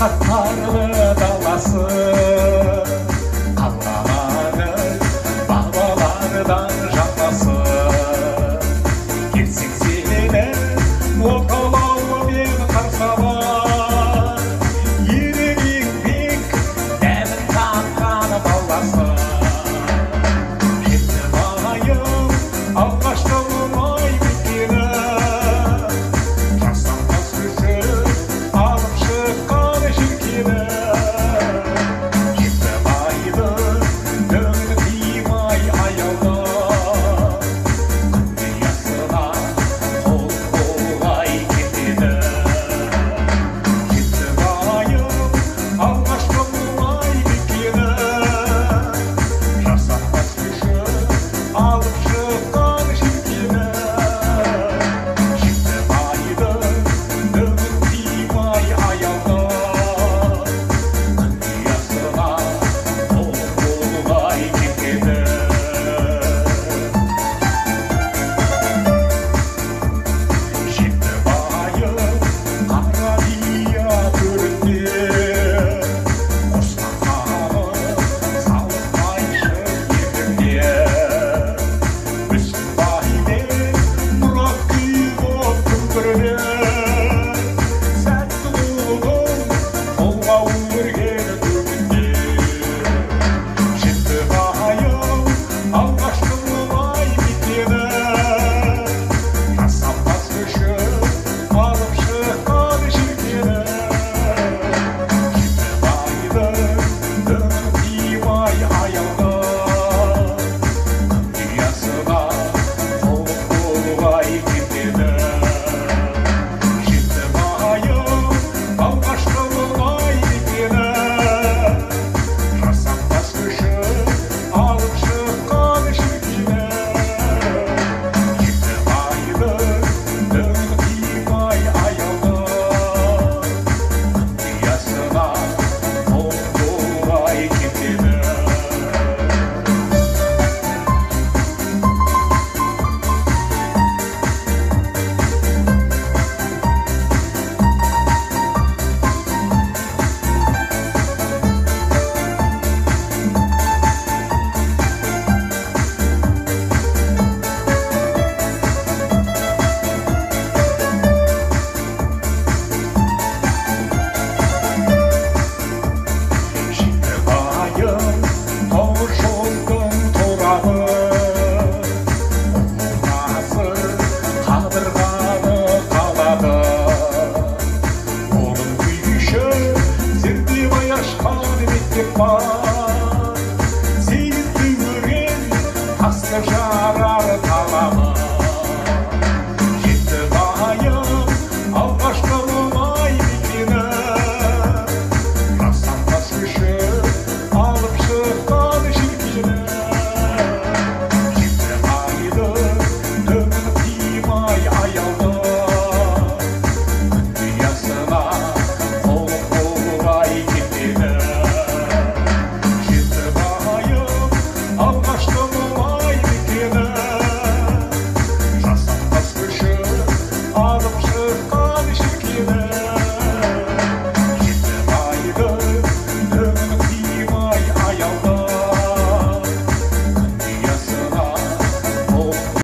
қатарлы даласы, қалғаны бабалардан жалғасы. Келсең сені оталаумен қарсы алар, ерен еңбек дәмін татқан баласы. Жетті байым алғашқы мұнай мекені, жасампаз көзі алып шыққан желкені. Жетті байды дөңді тимай аялда, күнде ясына қол қолай кетеді. Жетті байым алғашқы мұнай мекені, жасампаз көзі алып шыққан желкені. Жетті байды дөңді тимай аялда, күнде ясына қол қолай кетеді. Жетті байым қара бия төрінде, қосқан қамы салынбайшы ерінде. Мүсін баймен мұрат күйіп күмбірде, сәтті болдың қолға өрген төгінде. Жетті байым алғашқы мұнай мекені, жасампаз көші алып шыққан желкені. Жетті байды дөңді тимай аялда, күнде ясына қол қолай кетеді. Жетті байым алғашқы мұнай мекені, жасампаз көші алып шыққан желкені. Жетті байды дөңді тимай аялда, күнде ясына қол қолай кетеді. Жетті байым тоғыз жолдың торабы, ұлғасы қадырғаны қалады. Оның күйші зерттеп ашқан мектеп бар,